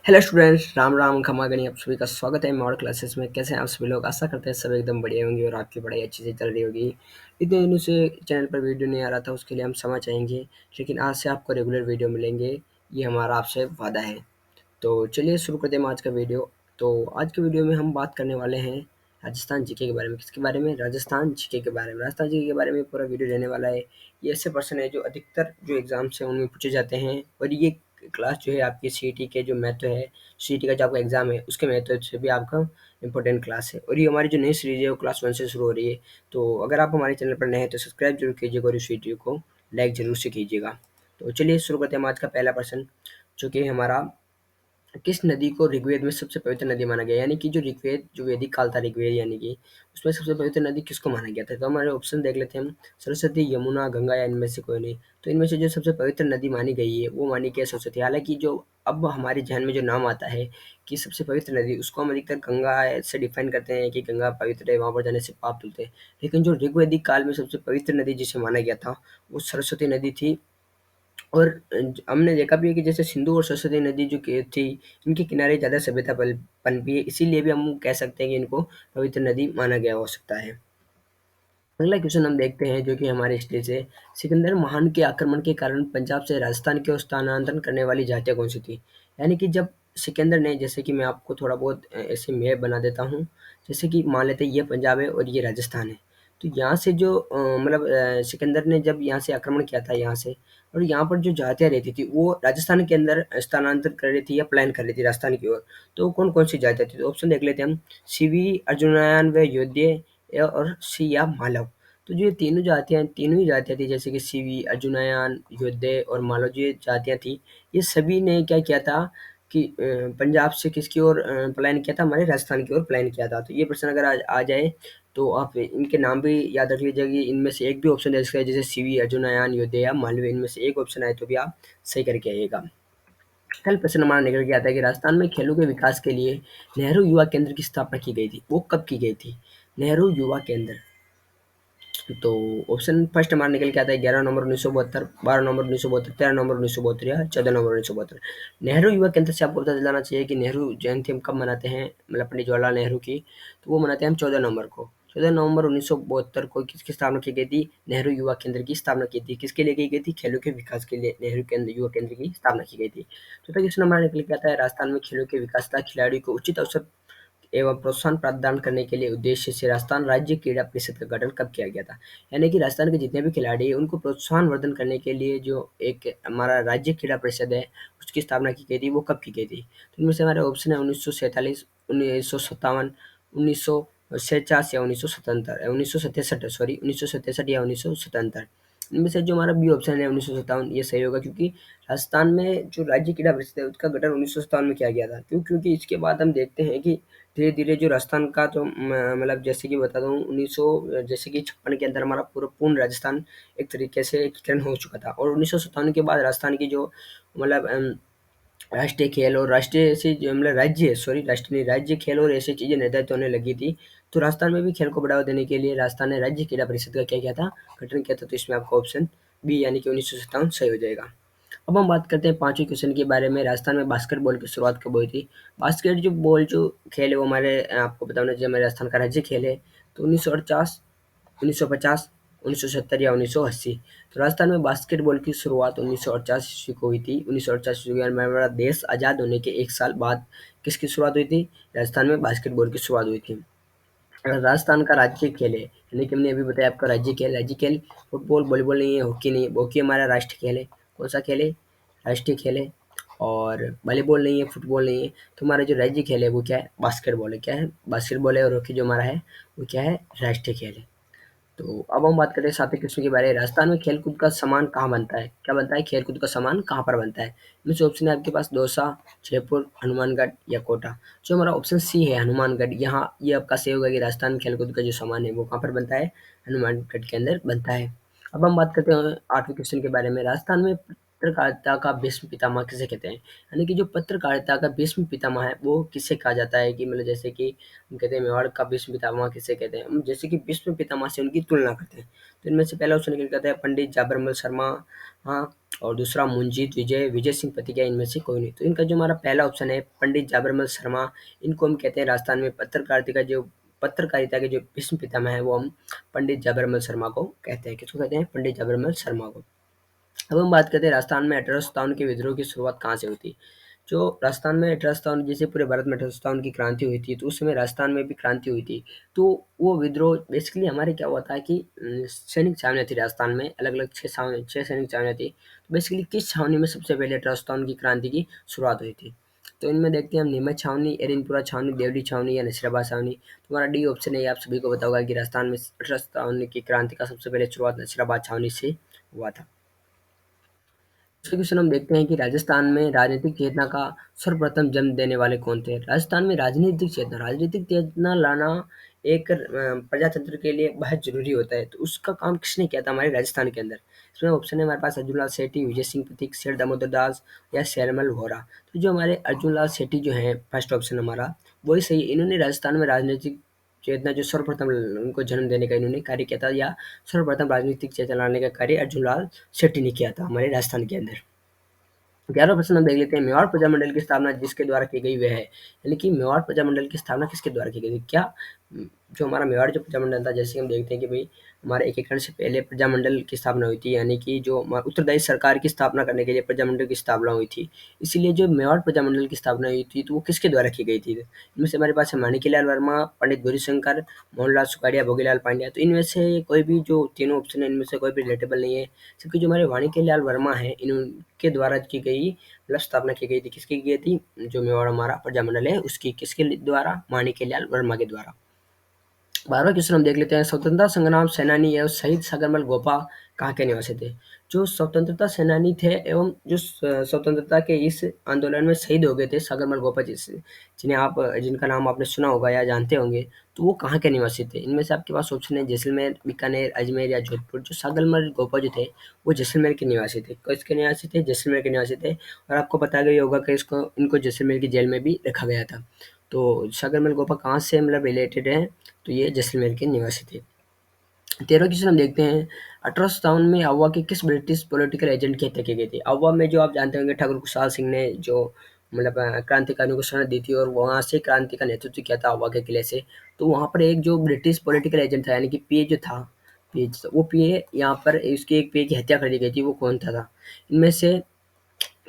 Hello students, Ram Ram खमा गणी। आप सभी का स्वागत है मॉडल क्लासेस में। कैसे हैं आप सभी लोग? आशा करते हैं सब एकदम बढ़िया होंगे और आपकी पढ़ाई अच्छी से चल रही होगी। इतने दिनों से चैनल पर वीडियो नहीं आ रहा था, उसके लिए हम क्षमा चाहेंगे, लेकिन आज से आपको रेगुलर वीडियो मिलेंगे, ये हमारा आपसे वादा है। तो चलिए शुरू करते हैं आज का वीडियो। तो आज के वीडियो में हम बात करने वाले हैं राजस्थान जीके के बारे में। किसके बारे में? राजस्थान जीके के बारे में। राजस्थान जीके के बारे में पूरा वीडियो रहने वाला है। ये ऐसे प्रश्न है जो अधिकतर जो एग्जाम्स हैं उनमें पूछे जाते हैं, और ये क्लास जो है आपकी सीईटी के जो महत्व है, सीईटी का जो आपका एग्जाम है उसके महत्व से भी आपका इंपॉर्टेंट क्लास है। और ये हमारी जो नई सीरीज है वो क्लास 1 से शुरू हो रही है। तो अगर आप हमारे चैनल पर नए हैं तो सब्सक्राइब जरूर कीजिएगा और इस वीडियो को लाइक जरूर से कीजिएगा। तो चलिए शुरू करते हैं हम आज का पहला प्रश्न, जो कि हमारा, किस नदी को ऋग्वेद में सबसे पवित्र नदी माना गया? यानी कि जो ऋग्वेद, जो वैदिक काल था ऋग्वेद, यानी कि उसमें सबसे पवित्र नदी किसको माना गया था? तो हमारे ऑप्शन देख लेते हैं हम। सरस्वती, यमुना, गंगा या इनमें से कोई नहीं। तो इनमें से जो सबसे पवित्र नदी मानी गई है वो मानी गई है सरस्वती। हालांकि जो अब हमारे जहन में जो नाम आता है कि सबसे पवित्र नदी, उसको हम अधिकतर गंगा से डिफाइन करते हैं कि गंगा पवित्र है, वहां पर जाने से पाप धुलते हैं। लेकिन जो ऋग्वैदिक काल में सबसे पवित्र नदी जिसे माना गया था वो सरस्वती नदी थी। और हमने देखा भी है कि जैसे सिंधु और सरस्वती नदी जो कि थी, इनके किनारे ज़्यादा सभ्यता पनपी है, इसीलिए भी हम कह सकते हैं कि इनको पवित्र नदी माना गया हो सकता है। अगला क्वेश्चन हम देखते हैं, जो कि हमारे हिस्ट्री से। सिकंदर महान के आक्रमण के कारण पंजाब से राजस्थान की ओर स्थानांतरण करने वाली जातियाँ कौन सी थी? यानी कि जब सिकंदर ने, जैसे कि मैं आपको थोड़ा बहुत ऐसे मैप बना देता हूँ, जैसे कि मान लेते हैं ये पंजाब है और ये राजस्थान है। तो यहाँ से जो मतलब सिकंदर ने जब यहाँ से आक्रमण किया था यहाँ से, और यहाँ पर जो जातियाँ रहती थी वो राजस्थान के अंदर स्थानांतरित कर रही थी या प्लान कर रही थी राजस्थान की ओर। तो कौन कौन सी जातियाँ थी? तो ऑप्शन देख लेते हैं हम। सीवी, अर्जुनयान व योध्य और सी या मालव। तो जो ये तीनों जातियाँ, तीनों ही जातियाँ थी, जैसे कि सीवी, अर्जुनयान, योद्धे और मालव, जो ये जातियाँ थी, ये सभी ने क्या किया था कि पंजाब से किसकी ओर पलायन किया था? हमारे राजस्थान की ओर पलायन किया था। तो ये प्रश्न अगर आ जाए तो आप इनके नाम भी याद रख लीजिएगा कि इनमें से एक भी ऑप्शन दे सकता है, जैसे सीवी, अर्जुनयान, योद्धे या मालवीय, इनमें से एक ऑप्शन आए तो भी आप सही करके आइएगा। कल प्रश्न हमारा निकल के आता है कि राजस्थान में खेलों के विकास के लिए नेहरू युवा केंद्र की स्थापना की गई थी, वो कब की गई थी? नेहरू युवा केंद्र। तो ऑप्शन फर्स्ट हमारा निकल के आता है 11 नवंबर 1972, 12 नवंबर 1972, 13 नवंबर 1972 या 14 नवंबर 1972। नेहरू युवा केंद्र से आपको पता चलाना चाहिए कि नेहरू जयंती हम कब मनाते हैं, मतलब पंडित जवाहरलाल नेहरू की। तो वो मनाते हैं हम 14 नवंबर को। 14 नवंबर 1972 को किसकी स्थापना की गई थी? नेहरू युवा केंद्र की स्थापना की थी। किसके लिए की गई थी? खेलों के विकास के लिए नेहरू केंद्र, युवा केंद्र की स्थापना की गई थी। तो क्वेश्चन हमारा निकल के आता है, राजस्थान में खेलों के विकास तथा खिलाड़ियों को उचित अवसर एवं प्रोत्साहन प्रदान करने के लिए उद्देश्य से राजस्थान राज्य क्रीड़ा परिषद का गठन कब किया गया था? यानी कि राजस्थान के जितने भी खिलाड़ी हैं उनको प्रोत्साहन वर्धन करने के लिए जो एक हमारा राज्य क्रीड़ा परिषद है उसकी स्थापना की गई थी, वो कब की गई थी? तो इनमें से हमारे ऑप्शन है 1947, 1957, 1949 या 1967, सॉरी 1967 या 1977। इनमें से जो हमारा बी ऑप्शन है 1957, ये सही होगा, क्योंकि राजस्थान में जो राज्य क्रीड़ा परिषद है उसका गठन 1957 में किया गया था। क्योंकि इसके बाद हम देखते हैं कि धीरे-धीरे जो राजस्थान का जो मतलब जैसे कि बता दूँ 1900, जैसे कि 56 के अंदर हमारा पूरा पूर्ण राजस्थान एक तरीके से एकीकरण हो चुका था, और 1957 के बाद राजस्थान की जो मतलब राष्ट्रीय खेल और राष्ट्रीय ऐसी जो मतलब राज्य, सॉरी राष्ट्रीय नहीं, राज्य खेल और ऐसी चीज़ें निर्धारित होने लगी थी। तो राजस्थान में भी खेल को बढ़ावा देने के लिए राजस्थान ने राज्य क्रीड़ा परिषद का क्या किया था? गठन किया था। तो इसमें आपका ऑप्शन बी यानी कि 1957 सही हो जाएगा। अब हम बात करते हैं पांचवें क्वेश्चन के बारे में। राजस्थान में बास्केटबॉल की शुरुआत कब हुई थी? बास्केट जो बॉल जो खेल है वो हमारे आपको बताना चाहिए, हमारे राजस्थान का राज्य खेल है। तो 1948, 1950, 1970 या 1980। तो राजस्थान में बास्केटबॉल की शुरुआत 1948 ईस्वी को हुई थी। 1948 ईस्वी में हमारा देश आज़ाद होने के एक साल बाद किसकी शुरुआत हुई थी? राजस्थान में बास्केटबॉल की शुरुआत हुई थी। राजस्थान का राज्य खेल है, यानी कि हमने अभी बताया आपका राज्य खेल फुटबॉल, वॉलीबॉल नहीं है, हॉकी नहीं है। हॉकी हमारा राष्ट्रीय खेल है। कौन सा खेल है? राष्ट्रीय खेल है। और वॉलीबॉल नहीं है, फुटबॉल नहीं है। तो हमारा जो राज्य खेल है वो क्या है? बास्केटबॉल है। क्या है? बास्केटबॉल है। और हॉकी जो हमारा है वो क्या है? राष्ट्रीय खेल है। तो अब हम बात करते हैं सातवें क्वेश्चन के बारे में। राजस्थान में खेलकूद का सामान कहाँ बनता है? क्या बनता है? खेलकूद का सामान कहाँ पर बनता है? इनमें से ऑप्शन है आपके पास दौसा, जयपुर, हनुमानगढ़ या कोटा। जो हमारा ऑप्शन सी है हनुमानगढ़, यहाँ ये आपका सही होगा कि राजस्थान में खेलकूद का जो सामान है वो कहाँ पर बनता है? हनुमानगढ़ के अंदर बनता है। अब हम बात करते हैं आठवें क्वेश्चन के बारे में। राजस्थान में पत्रकारिता का भीष्म पितामह किसे कहते हैं? यानी कि जो पत्रकारिता का भीष्म पितामह है वो किसे कहा जाता है? कि मतलब जैसे कि हम कहते हैं मेवाड़ का भीष्म पितामह किसे कहते हैं? हम जैसे कि भीष्म पितामह से उनकी तुलना करते हैं। तो इनमें से पहला ऑप्शन निकल के आता है पंडित जाबरमल शर्मा, हाँ, और दूसरा मुंजीत विजय, विजय सिंह प्रतिज्ञा, इनमें से कोई नहीं। तो इनका जो हमारा पहला ऑप्शन है पंडित जाबरमल शर्मा, इनको हम कहते हैं राजस्थान में पत्रकारिता के जो भीष्म पितामह हैं, वो हम पंडित जाबरमल शर्मा को कहते हैं। किसको कहते हैं? पंडित जाबरमल शर्मा को। अब हम बात करते हैं राजस्थान में 1857 के विद्रोह की शुरुआत कहाँ से हुई थी। जो राजस्थान में 1857, जैसे पूरे भारत में 1857 की क्रांति हुई थी, तो उस समय राजस्थान में भी क्रांति हुई थी। तो वो विद्रोह बेसिकली हमारे क्या हुआ था कि सैनिक छावनियाँ थी राजस्थान में, अलग अलग छः सैनिक छावनियाँ थी। तो बेसिकली किस छावनी में सबसे पहले 1857 की क्रांति की शुरुआत हुई थी? तो इनमें देखते हैं हम नीमच छावनी, एरिनपुरा छावनी, देवली छावनी या नसीराबाद छावनी। तुम्हारा डी ऑप्शन है, ये आप सभी को पता होगा कि राजस्थान में 1857 की क्रांति का सबसे पहले शुरुआत नसीराबाद छावनी से हुआ था। दूसरा क्वेश्चन हम देखते हैं कि राजस्थान में राजनीतिक चेतना का सर्वप्रथम जन्म देने वाले कौन थे? राजस्थान में राजनीतिक चेतना लाना एक प्रजातंत्र के लिए बहुत ज़रूरी होता है। तो उसका काम किसने किया था हमारे राजस्थान के अंदर? इसमें ऑप्शन है हमारे पास अर्जुनलाल सेठी, विजय सिंह पथिक, शेर दामोदर दास या सैरमल वोहरा। तो जो हमारे अर्जुनलाल सेठी जो हैं, फर्स्ट ऑप्शन हमारा वही सही है। इन्होंने राजस्थान में राजनीतिक चेतना जो सर्वप्रथम उनको जन्म देने का इन्होंने कार्य किया था, या सर्वप्रथम राजनीतिक चेतना लाने का कार्य अर्जुनलाल शेट्टी ने किया था हमारे राजस्थान के अंदर। 11वां प्रश्न हम देख लेते हैं, मेवाड़ प्रजामंडल की स्थापना जिसके द्वारा की गई वह है। यानी कि मेवाड़ प्रजामंडल की स्थापना किसके द्वारा की गई थी? क्या जो हमारा मेवाड़ जो प्रजामंडल था, जैसे हम देखते हैं कि भाई हमारे एकीकरण से पहले प्रजामंडल की स्थापना हुई थी, यानी कि जो उत्तरदायी सरकार की स्थापना करने के लिए प्रजामंडल की स्थापना हुई थी। इसीलिए जो मेवाड़ प्रजामंडल की स्थापना हुई थी, तो वो किसके द्वारा की गई थी? इनमें से हमारे पास है माणिक्यलाल वर्मा, पंडित गौरीशंकर, मोहनलाल सुखाड़िया, भोगीलाल पांड्या। तो इनमें से कोई भी जो तीनों ऑप्शन है, इनमें से कोई भी रिलेटेबल नहीं है, क्योंकि जो हमारे वाणिक्यलाल वर्मा है, इनके द्वारा की गई मतलब स्थापना की गई थी। किसकी की गई थी? जो मेवाड़ हमारा प्रजामंडल है उसकी। किसके द्वारा? माणिक्यलाल वर्मा के द्वारा। 12वां क्वेश्चन हम देख लेते हैं, स्वतंत्रता संग्राम सेनानी एवं शहीद सागरमल गोपा कहाँ के निवासी थे? जो स्वतंत्रता सेनानी थे एवं जो स्वतंत्रता के इस आंदोलन में शहीद हो गए थे, सागरमल गोपा जी से, जिनका नाम आपने सुना होगा या जानते होंगे, तो वो कहाँ के निवासी थे? इनमें से आपके पास ऑप्शन है जैसलमेर, बीकानेर, अजमेर या जोधपुर। जो सागरमल गोपा जी थे, वो जैसलमेर के निवासी थे। किसके निवासी थे? जैसलमेर के निवासी थे। और आपको पता गया होगा कि इसको इनको जैसलमेर की जेल में भी रखा गया था। तो सागरमल गोपा कहाँ से मतलब रिलेटेड है? तो ये जैसलमेर के निवासी थे। 13वां क्वेश्चन हम देखते हैं, 1857 में आउवा के किस ब्रिटिश पॉलिटिकल एजेंट की हत्या की गई थी? आउवा में जो आप जानते होंगे ठाकुर खुशहाल सिंह ने जो मतलब क्रांतिकारियों को शरण दी थी और वहाँ से क्रांति का नेतृत्व किया था आउवा के किले से। तो वहाँ पर एक जो ब्रिटिश पॉलिटिकल एजेंट था, यानी कि पीए जो था, वो पीए यहाँ पर इसकी एक पीए की हत्या कर दी गई थी। वो कौन था? इनमें से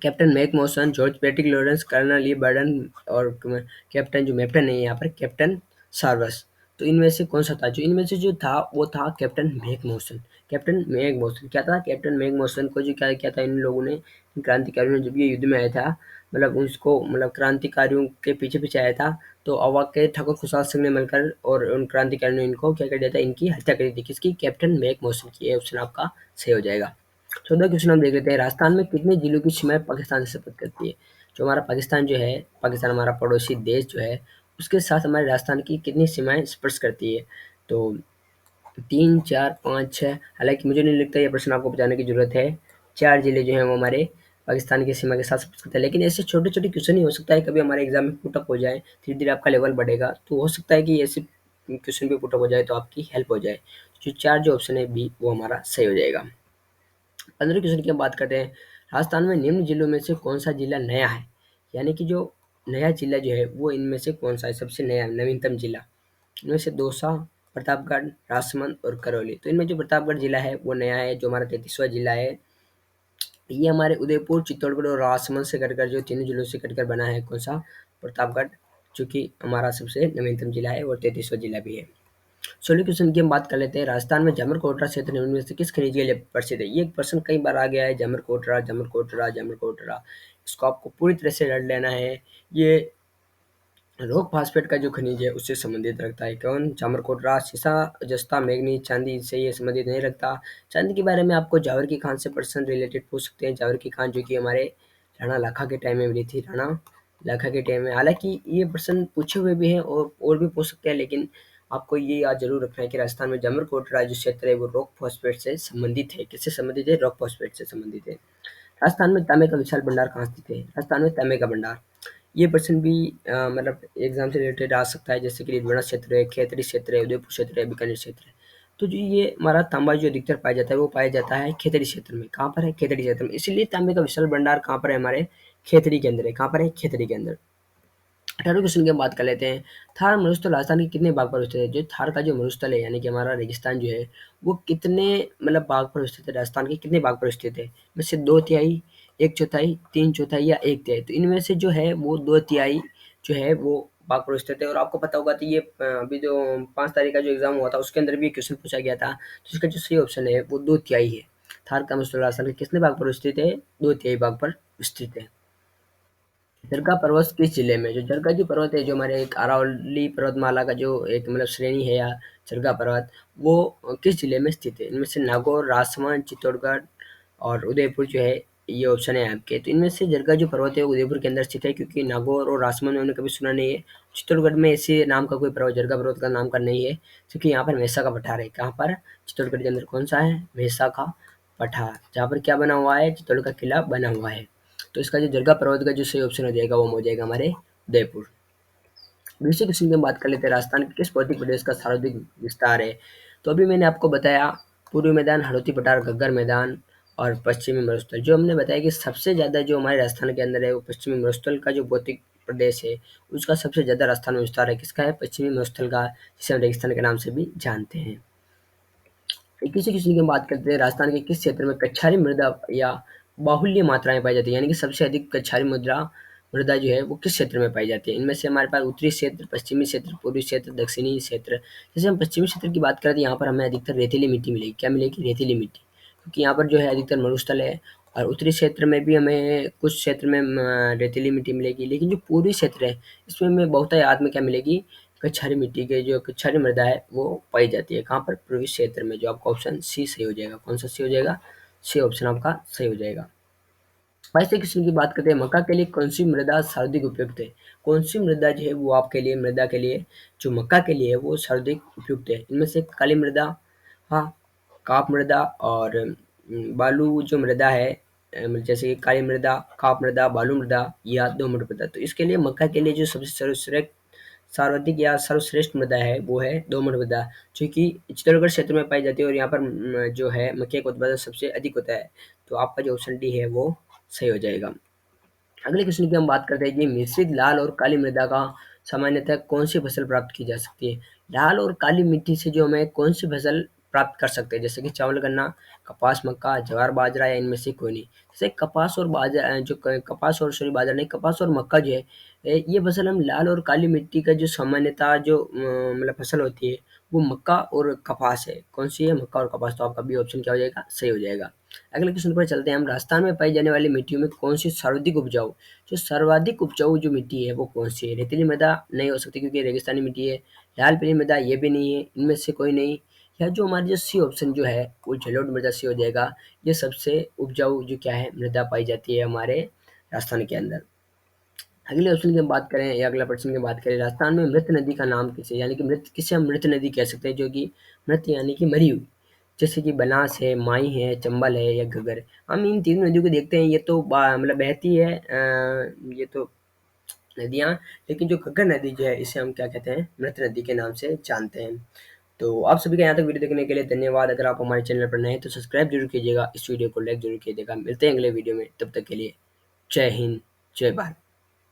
captain Mac Mawson, George Patrick Lawrence, colonel Lee Burden और कैप्टन जो मैप्टन है यहाँ पर कैप्टन सार्वस। तो इनमें से कौन सा था? जो इनमें से जो था वो था captain Mac Mawson. Captain Mac Mawson क्या था? कैप्टन मैक मॉसन को जो क्या किया था इन लोगों ने, इन क्रांतिकारियों ने, जब ये युद्ध में आया था, मतलब उसको मतलब क्रांतिकारियों के पीछे पीछे आया था, तो अवाक के ठाकुर खुशहाल सिंह ने मिलकर और उन क्रांतिकारियों ने इनको क्या कर दिया था? इनकी हत्या कर दी थी। किसकी? कैप्टन मैक मॉसन की। ये ऑप्शन आपका सही हो जाएगा। 14 क्वेश्चन हम देख लेते हैं, राजस्थान में कितने जिलों की सीमाएं पाकिस्तान से संबंध करती है? जो हमारा पाकिस्तान जो है, पाकिस्तान हमारा पड़ोसी देश जो है, उसके साथ हमारे राजस्थान की कितनी सीमाएं स्पर्श करती है? तो 3, 4, 5, 6। हालांकि मुझे नहीं लगता ये प्रश्न आपको बताने की जरूरत है। 4 जिले जो हैं वो हमारे पाकिस्तान की सीमा के साथ स्पर्श करते हैं। लेकिन ऐसे छोटे छोटे क्वेश्चन ही हो सकता है कभी हमारे एग्जाम में पुटअप हो जाए, धीरे धीरे आपका लेवल बढ़ेगा, तो हो सकता है कि ऐसे क्वेश्चन भी पुटअप हो जाए तो आपकी हेल्प हो जाए। जो 4 जो ऑप्शन है बी, वो हमारा सही हो जाएगा। 15 क्वेश्चन की हम बात करते हैं, राजस्थान में निम्न जिलों में से कौन सा जिला नया है? यानी कि जो नया जिला जो है वो इनमें से कौन सा है? सबसे नया नवीनतम जिला। इनमें से दौसा, प्रतापगढ़, राजसमंद और करौली। तो इनमें जो प्रतापगढ़ जिला है वो नया है, जो हमारा 33वां जिला है। ये हमारे उदयपुर, चित्तौड़गढ़ और राजसमंद से कटकर, जो तीनों जिलों से कटकर बना है, कौन सा? प्रतापगढ़, जो कि हमारा सबसे नवीनतम जिला है और 33वां जिला भी है। 16 क्वेश्चन की हम बात कर लेते हैं, राजस्थान में जामर कोटरा क्षेत्र निम्न में से किस खनिज के लिए प्रसिद्ध है? ये प्रश्न कई बार आ गया है, जामर कोटरा, जामर कोटरा, जामर कोटरा। इसको आपको पूरी तरह से रट लेना है। ये रॉक फास्फेट का जो खनिज है उससे संबंधित रखता है। कौन? जामर कोटरा। सीसा, जस्ता, मैग्नीज, चांदी से ये संबंधित नहीं रखता। चांदी के बारे में आपको जावर की खान से प्रश्न रिलेटेड पूछ सकते हैं। जावर की खान जो कि हमारे राणा लाखा के टाइम में मिली थी, राणा लाखा के टाइम में। हालांकि ये प्रश्न पूछे हुए भी हैं और भी पूछ सकते हैं, लेकिन आपको ये याद जरूर रखना है कि राजस्थान में जामर कोटरा जो क्षेत्र है वो रॉक फॉस्फेट से संबंधित है। किससे संबंधित है? रॉक फॉस्फेट से संबंधित है। राजस्थान में तांबे का विशाल भंडार कहाँ स्थित है? राजस्थान में तांबे का भंडार, ये प्रश्न भी मतलब एग्जाम से रिलेटेड आ सकता है, जैसे कि रिडवाना क्षेत्र है, खेतरी क्षेत्र है, उदयपुर क्षेत्र है, बीकानेर क्षेत्र है। तो जो ये हमारा तांबा जो अधिकतर पाया जाता है वो पाया जाता है खेतड़ी क्षेत्र में। कहाँ पर है? खेतड़ी क्षेत्र में। इसीलिए तांबे का विशाल भंडार कहाँ पर है? हमारे खेतड़ी के अंदर है। कहाँ पर है? खेतड़ी के अंदर। 18वें क्वेश्चन की हम बात कर लेते हैं। थार मरुस्थल राजस्थान के कितने भाग पर स्थित है? जो थार का जो मरुस्थल है यानी कि हमारा रेगिस्तान जो है वो कितने मतलब भाग पर स्थित है? राजस्थान के कितने भाग पर स्थित है? में से 2/3, 1/4, 3/4 या 1/3? तो इनमें से जो है वो 2/3 जो है वो भाग पर स्थित है। और आपको पता होगा तो ये अभी जो 5 तारीख का जो एग्जाम हुआ था उसके अंदर भी क्वेश्चन पूछा गया था। तो इसका जो सही ऑप्शन है वो 2/3 है। थार का मरुस्थल राजस्थान के कितने भाग पर स्थित है? 2/3 भाग पर स्थित है। जरगा पर्वत किस जिले में? जो जरगा जो पर्वत है जो हमारे एक अरावली पर्वतमाला का जो एक मतलब श्रेणी है या जरगा पर्वत वो किस जिले में स्थित है? इनमें से नागौर, राजसमंद, चित्तौड़गढ़ और उदयपुर जो है ये ऑप्शन है आपके। तो इनमें से जरगा जो पर्वत है वो उदयपुर के अंदर स्थित है क्योंकि नागौर और राजसमंद में हमने कभी सुना नहीं है। चित्तौड़गढ़ में ऐसे नाम का कोई पर्वत जरगा पर्वत का नाम का नहीं है क्योंकि यहाँ पर मेसा का पठार है। कहाँ पर? चित्तौड़गढ़ के अंदर कौन सा है? मेसा का पठार, जहाँ पर क्या बना हुआ है? चित्तौड़गढ़ का किला बना हुआ है। तो इसका जो जरगा पर्वत का जो सही ऑप्शन हो जाएगा वो हो जाएगा हमारे उदयपुर। दूसरे क्वेश्चन की हम बात कर लेते हैं। राजस्थान के किस भौतिक प्रदेश का सर्वाधिक विस्तार है? तो अभी मैंने आपको बताया पूर्वी मैदान, हड़ौती पठार, घग्गर मैदान और पश्चिमी मरुस्थल। जो हमने बताया कि सबसे ज़्यादा जो हमारे राजस्थान के अंदर है वो पश्चिमी मरुस्थल का जो भौतिक प्रदेश है उसका सबसे ज़्यादा राजस्थान में विस्तार है। किसका है? पश्चिमी मरुस्थल का, जिसे हम रेगिस्तान के नाम से भी जानते हैं। किसी किसी की हम बात करते हैं। राजस्थान के किस क्षेत्र में कछारी मृदा या बाहुल्य मात्राएं पाई जाती है? यानी कि सबसे अधिक कछारी मुद्रा मृदा जो है वो किस क्षेत्र में पाई जाती है? इनमें से हमारे पास उत्तरी क्षेत्र, पश्चिमी क्षेत्र, पूर्वी क्षेत्र, दक्षिणी क्षेत्र। जैसे हम पश्चिमी क्षेत्र की बात करें तो यहाँ पर हमें अधिकतर रेतीली मिट्टी मिलेगी। क्या मिलेगी? रेतीली मिट्टी, क्योंकि यहाँ पर जो है अधिकतर मरुस्थल है। और उत्तरी क्षेत्र में भी हमें कुछ क्षेत्र में रेतीली मिट्टी मिलेगी, लेकिन जो पूर्वी क्षेत्र है इसमें हमें बहुतायत में क्या मिलेगी? कछारी मिट्टी के जो कछारी मृदा है वो पाई जाती है। कहाँ पर? पूर्वी क्षेत्र में। जो आपका ऑप्शन सी सही हो जाएगा। कौन सा सही हो जाएगा? सी ऑप्शन आपका सही हो जाएगा। 22वें क्वेश्चन की बात करते हैं। मक्का के लिए कौन सी मृदा सर्वाधिक उपयुक्त है? कौन सी मृदा जो है वो आपके लिए मृदा के लिए जो मक्का के लिए है वो सर्वाधिक उपयुक्त है? इनमें से काली मृदा, हाँ, काप मृदा और बालू जो मृदा है, जैसे कि काली मृदा, काप मृदा, बालू मृदा या दोमट मृदा। तो इसके लिए मक्का के लिए जो सबसे सर्वश्रेष्ठ सर्वाधिक या सर्वश्रेष्ठ मृदा है वो है दोमट मृदा, जो कि चित्तौड़गढ़ क्षेत्र में पाई जाती है और यहाँ पर जो है मक्के का उत्पादन सबसे अधिक होता है। तो आपका जो ऑप्शन डी है वो सही हो जाएगा। अगले क्वेश्चन की हम बात करते हैं कि मिश्रित लाल और काली मृदा का सामान्यतः कौन सी फसल प्राप्त की जा सकती है? लाल और काली मिट्टी से जो हमें कौन सी फसल प्राप्त कर सकते हैं? जैसे कि चावल, गन्ना, कपास, मक्का, ज्वार, बाजरा या इनमें से कोई नहीं। जैसे कपास और बाजरा जो कपास और सॉरी बाजरा नहीं, कपास और मक्का जो है ये फसल हम लाल और काली मिट्टी का जो सामान्यतः जो मतलब फसल होती है वो मक्का और कपास है। कौन सी है? मक्का और कपास। तो आपका बी ऑप्शन क्या हो जाएगा? सही हो जाएगा। अगले क्वेश्चन पर चलते हैं हम। राजस्थान में पाई जाने वाली मिट्टियों में कौन सी सर्वाधिक उपजाऊ जो सर्वाधिक उपजाऊ जो मिट्टी है वो कौन सी है? रेतीली मृदा नहीं हो सकती क्योंकि रेगिस्तानी मिट्टी है। लाल पीली मृदा ये भी नहीं है। इनमें से कोई नहीं। या जो हमारी जो सी ऑप्शन जो है वो जलोढ़ मृदा सी हो जाएगा। ये सबसे उपजाऊ जो क्या है मृदा पाई जाती है हमारे राजस्थान के अंदर। अगले ऑप्शन की हम बात करें या अगला प्रश्न की बात करें। राजस्थान में मृत नदी का नाम किसे, यानी कि मृत किसे हम मृत नदी कह सकते हैं? जो कि मृत यानी कि मरी हुई, जैसे कि बनास है, माई है, चंबल है या घग्गर। हम इन तीनों नदियों को देखते हैं, ये तो मतलब बहती है ये तो नदियाँ, लेकिन जो घग्गर नदी जो है इसे हम क्या कहते हैं? मृत नदी के नाम से जानते हैं। तो आप सभी का यहाँ तक वीडियो देखने के लिए धन्यवाद। अगर आप हमारे चैनल पर नए हैं तो सब्सक्राइब जरूर कीजिएगा, इस वीडियो को लाइक जरूर कीजिएगा। मिलते हैं अगले वीडियो में, तब तक के लिए जय हिंद, जय भारत।